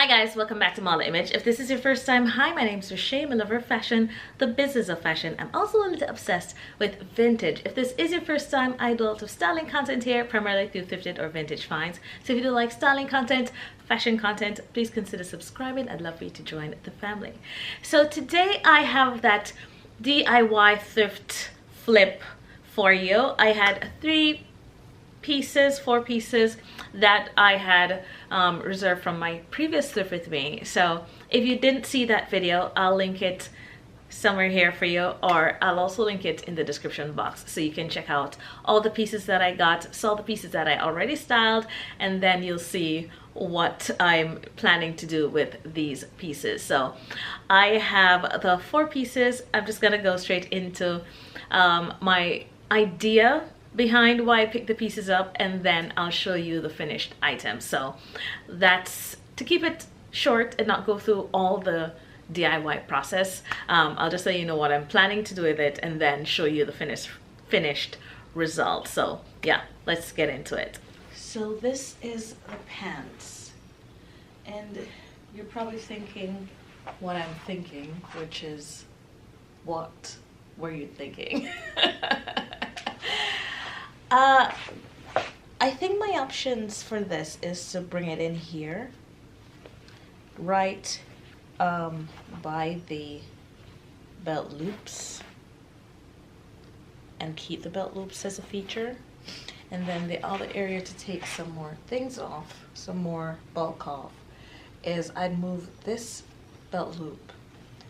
guys, welcome back to Mala Image. If this is your first time, hi, my name is Rashay, I'm a lover of fashion, the business of fashion. I'm also a little obsessed with vintage. If this is your first time, I do a lot of styling content here, primarily through thrifted or vintage finds. So if you do like styling content, fashion content, please consider subscribing. I'd love for you to join the family. So today I have that DIY thrift flip for you. I had four pieces that I had reserved from my previous thrift with me. So if you didn't see that video, I'll link it somewhere here for you, or I'll also link it in the description box so you can check out all the pieces that I got, all the pieces that I already styled, and then you'll see what I'm planning to do with these pieces. So I have the 4 pieces. I'm just gonna go straight into my idea behind why I picked the pieces up, and then I'll show you the finished items. So that's to keep it short and not go through all the DIY process. I'll just let you know what I'm planning to do with it and then show you the finished result. So yeah, let's get into it. So this is the pants, and you're probably thinking what I'm thinking, which is, what were you thinking? I think my options for this is to bring it in here, right by the belt loops, and keep the belt loops as a feature. And then the other area to take some more things off, some more bulk off, is I'd move this belt loop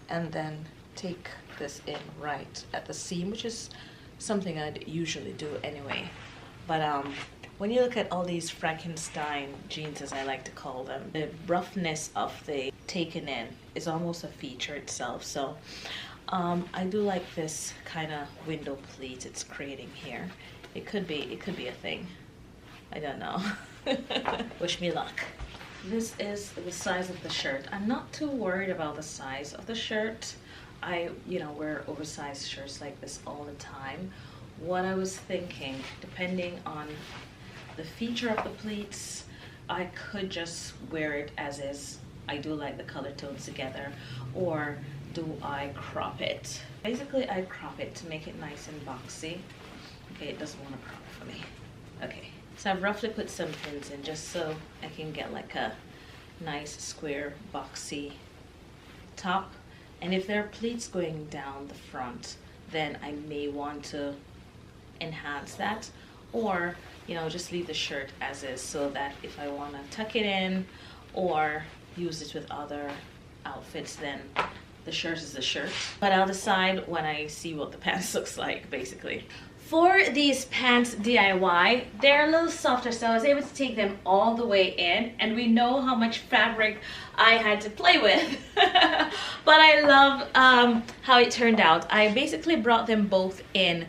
and then take this in right at the seam, which is something I'd usually do anyway. But when you look at all these Frankenstein jeans, as I like to call them, the roughness of the taken in is almost a feature itself. So I do like this kind of window pleat it's creating here. It could be a thing. I don't know. Wish me luck. This is the size of the shirt. I'm not too worried about the size of the shirt. I wear oversized shirts like this all the time. What I was thinking, depending on the feature of the pleats, I could just wear it as is. I do like the color tones together. Or do I crop it? Basically, I crop it to make it nice and boxy. Okay, it doesn't want to crop for me. Okay, so I've roughly put some pins in just so I can get like a nice square boxy top. And if there are pleats going down the front, then I may want to enhance that, or just leave the shirt as is, so that if I want to tuck it in or use it with other outfits, then the shirt is the shirt. But I'll decide when I see what the pants looks like, basically. For these pants DIY, they're a little softer, so I was able to take them all the way in, and we know how much fabric I had to play with. But I love how it turned out. I basically brought them both in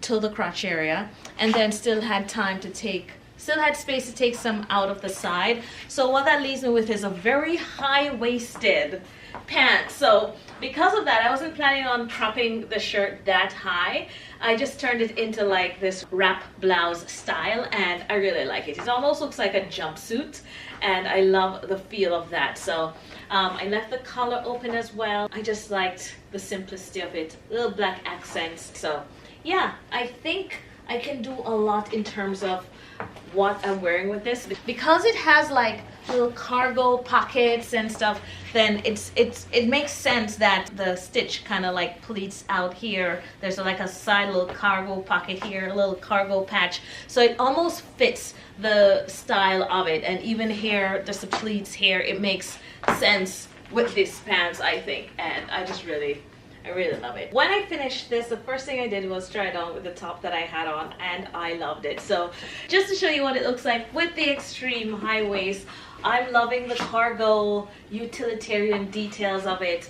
to the crotch area, and then still had space to take some out of the side. So what that leaves me with is a very high-waisted pants. So because of that, I wasn't planning on cropping the shirt that high. I just turned it into like this wrap blouse style, and I really like it. It almost looks like a jumpsuit, and I love the feel of that. So I left the collar open as well. I just liked the simplicity of it, little black accents. So yeah, I think I can do a lot in terms of what I'm wearing with this. Because it has like little cargo pockets and stuff, then it makes sense that the stitch kind of like pleats out here. There's like a side little cargo pocket here, a little cargo patch, so it almost fits the style of it. And even here, there's the pleats here. It makes sense with these pants, I think, and I really love it. When I finished this, the first thing I did was try it on with the top that I had on, and I loved it. So just to show you what it looks like with the extreme high waist, I'm loving the cargo utilitarian details of it.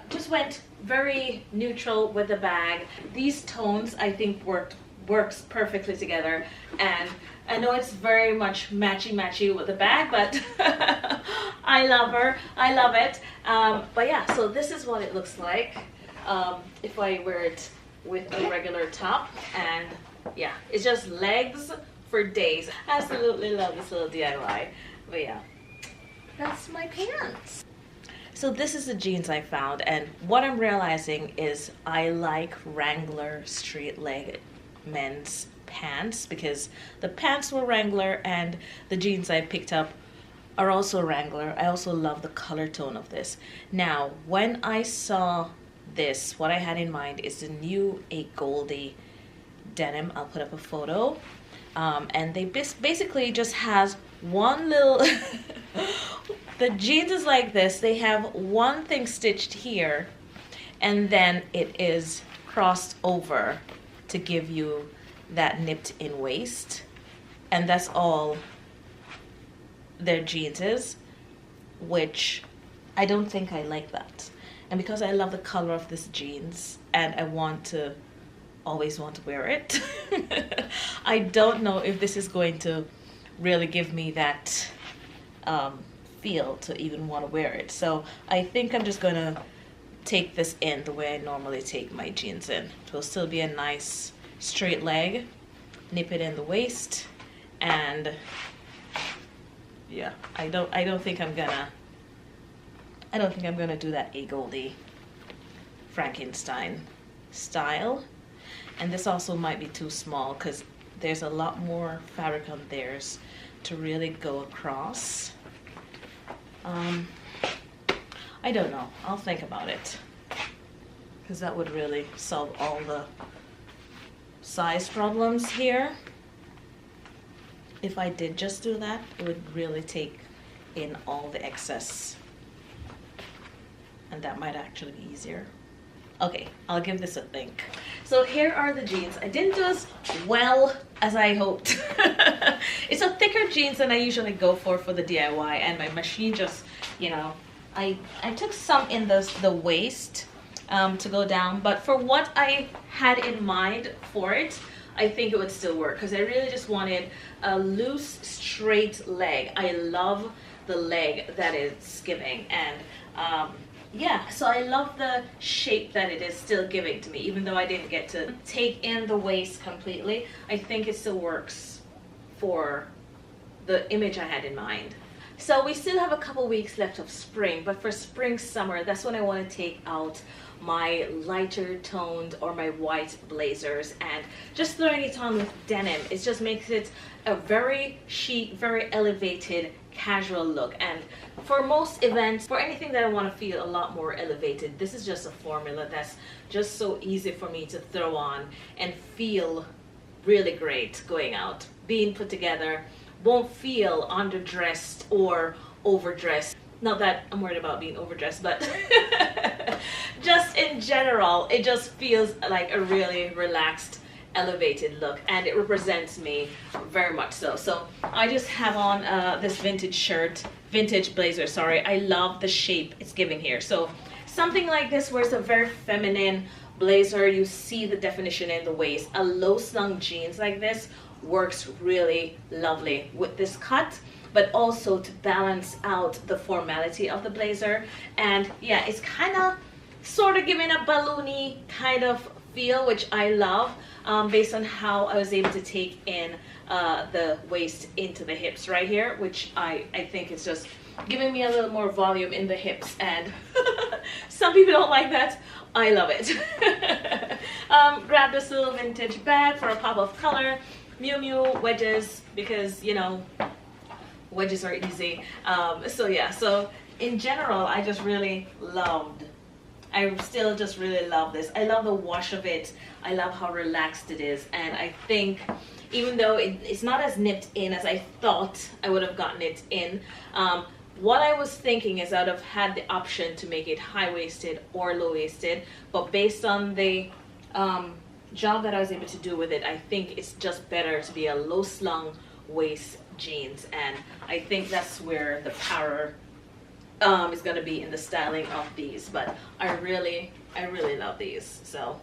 Just went very neutral with the bag. These tones I think works perfectly together, and I know it's very much matchy with the bag, but I love it. But yeah, so this is what it looks like if I wear it with a regular top. And yeah, it's just legs for days. Absolutely love this little DIY. But yeah, that's my pants. So this is the jeans I found, and what I'm realizing is I like Wrangler straight leg men's pants because the pants were Wrangler and the jeans I picked up are also Wrangler. I also love the color tone of this. Now, when I saw this, what I had in mind is the new A Goldie denim. I'll put up a photo. And they basically just has one little the jeans is like this. They have one thing stitched here and then it is crossed over to give you that nipped in waist, and that's all their jeans is, which I don't think I like that. And because I love the color of this jeans and I always want to wear it, I don't know if this is going to really give me that feel to even want to wear it. So I think I'm just gonna take this in the way I normally take my jeans in. It will still be a nice straight leg, nip it in the waist, and yeah, I don't think I'm gonna do that A Goldie Frankenstein style. And this also might be too small because there's a lot more fabric on theirs to really go across. I don't know. I'll think about it because that would really solve all the size problems here. If I did just do that, it would really take in all the excess, and that might actually be easier. Okay, I'll give this a think. So here are the jeans. I didn't do as well as I hoped. It's a thicker jeans than I usually go for the DIY, and my machine just, you know, I took some in the waist to go down, but for what I had in mind for it, I think it would still work because I really just wanted a loose, straight leg. I love the leg that it's giving, and yeah, so I love the shape that it is still giving to me, even though I didn't get to take in the waist completely. I think it still works for the image I had in mind. So we still have a couple weeks left of spring, but for spring, summer, that's when I want to take out my lighter toned or my white blazers and just throwing it on with denim. It just makes it a very chic, very elevated, casual look. And for most events, for anything that I want to feel a lot more elevated, this is just a formula that's just so easy for me to throw on and feel really great going out. Being put together, won't feel underdressed or overdressed. Not that I'm worried about being overdressed, but just in general, it just feels like a really relaxed, elevated look, and it represents me very much so. So I just have on this vintage blazer, sorry. I love the shape it's giving here. So something like this where it's a very feminine blazer, you see the definition in the waist. A low slung jeans like this works really lovely with this cut, but also to balance out the formality of the blazer. And yeah, it's kind of sort of giving a balloony kind of feel, which I love, based on how I was able to take in the waist into the hips right here, which I think is just giving me a little more volume in the hips, and some people don't like that. I love it. Grab this little vintage bag for a pop of color. Miu Miu wedges, because you know wedges are easy. So yeah, so in general I just really loved, I still just really love this. I love the wash of it. I love how relaxed it is, and I think even though it's not as nipped in as I thought I would have gotten it in, what I was thinking is I would have had the option to make it high-waisted or low-waisted, but based on the job that I was able to do with it, I think it's just better to be a low slung waist jeans, and I think that's where the power is going to be in the styling of these. But I really love these. So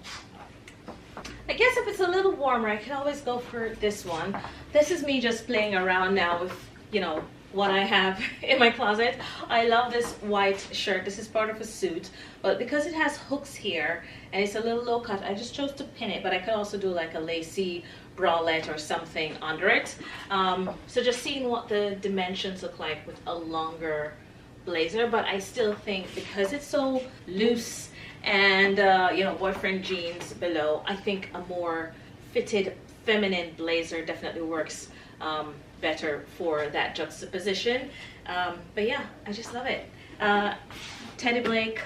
I guess if it's a little warmer, I can always go for this one. This is me just playing around now with, you know, what I have in my closet. I love this white shirt. This is part of a suit, but because it has hooks here and it's a little low cut, I just chose to pin it, but I could also do like a lacy bralette or something under it. So just seeing what the dimensions look like with a longer blazer, but I still think because it's so loose and you know, boyfriend jeans below, I think a more fitted feminine blazer definitely works better for that juxtaposition. But yeah, I just love it. Teddy Blake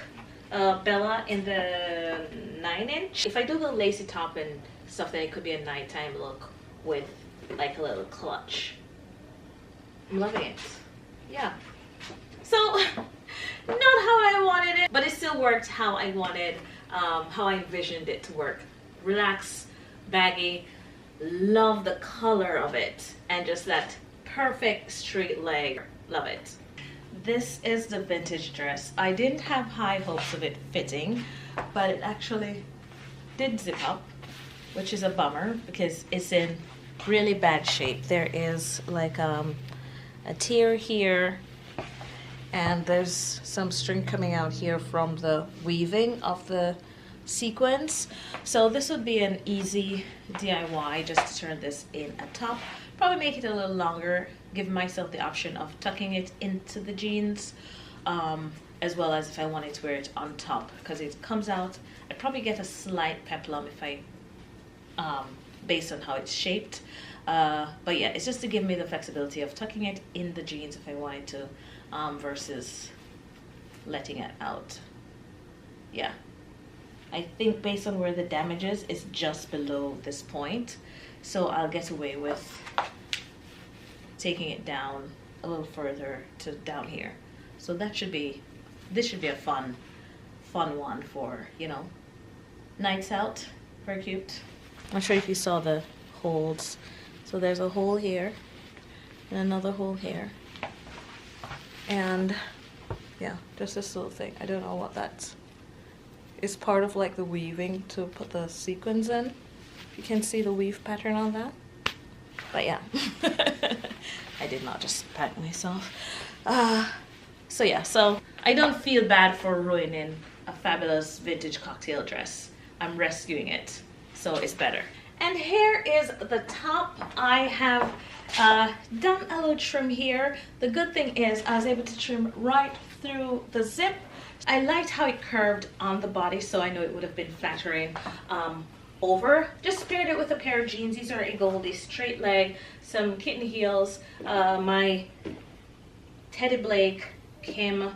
Bella in the 9-inch. If I do the lacy top and stuff, then it could be a nighttime look with like a little clutch. I'm loving it. Yeah. So not how I wanted it, but it still worked how I wanted, how I envisioned it to work. Relaxed, baggy, love the color of it, and just that perfect straight leg. Love it. This is the vintage dress. I didn't have high hopes of it fitting, but it actually did zip up, which is a bummer because it's in really bad shape. There is like a tear here, and there's some string coming out here from the weaving of the sequins. So this would be an easy DIY, just to turn this in a top. Probably make it a little longer, give myself the option of tucking it into the jeans, as well as if I wanted to wear it on top, because it comes out. I'd probably get a slight peplum if I based on how it's shaped, but yeah, it's just to give me the flexibility of tucking it in the jeans if I wanted to, versus letting it out. Yeah, I think based on where the damage is, it's just below this point, so I'll get away with taking it down a little further to down here. So that should be, this should be a fun one for, you know, nights out. Very cute. I'm not sure if you saw the holes. So there's a hole here and another hole here, and yeah, just this little thing. I don't know what that's. It's part of like the weaving to put the sequins in. You can see the weave pattern on that. But yeah, I did not just pat myself. So yeah, so I don't feel bad for ruining a fabulous vintage cocktail dress. I'm rescuing it, so it's better. And here is the top. I have done a little trim here. The good thing is I was able to trim right through the zip. I liked how it curved on the body, so I know it would have been flattering over. Just paired it with a pair of jeans. These are a Goldie straight leg, some kitten heels, my Teddy Blake Kim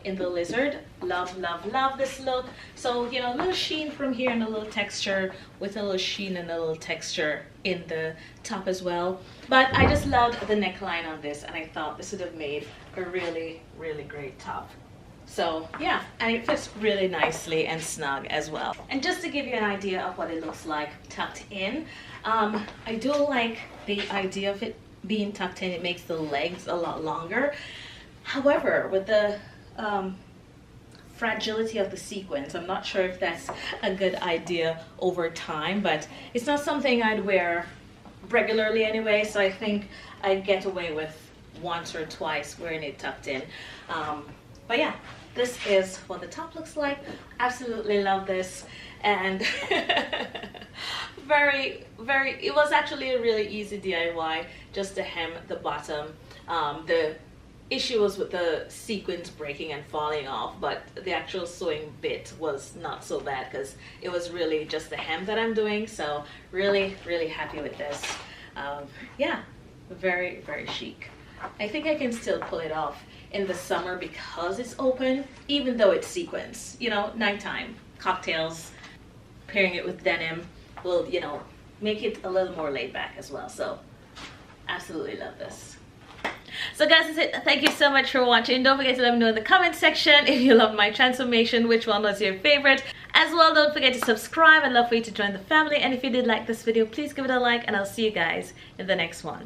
in the lizard. Love, love, love this look. So, you know, a little sheen from here and a little texture, with a little sheen and a little texture in the top as well. But I just loved the neckline on this, and I thought this would have made a really, really great top. So yeah, and it fits really nicely and snug as well. And just to give you an idea of what it looks like tucked in, I do like the idea of it being tucked in. It makes the legs a lot longer. However, with the fragility of the sequins, I'm not sure if that's a good idea over time, but it's not something I'd wear regularly anyway, so I think I'd get away with once or twice wearing it tucked in. But yeah, this is what the top looks like. Absolutely love this. And it was actually a really easy DIY, just to hem the bottom. The issue was with the sequins breaking and falling off, but the actual sewing bit was not so bad because it was really just the hem that I'm doing. So really, really happy with this. Yeah, very, very chic. I think I can still pull it off in the summer because it's open, even though it's sequins. You know, nighttime cocktails, pairing it with denim will, you know, make it a little more laid back as well. So absolutely love this. So guys, that's it. Thank you so much for watching. Don't forget to let me know in the comment section if you love my transformation, which one was your favorite. As well, don't forget to subscribe. I'd love for you to join the family. And if you did like this video, please give it a like, and I'll see you guys in the next one.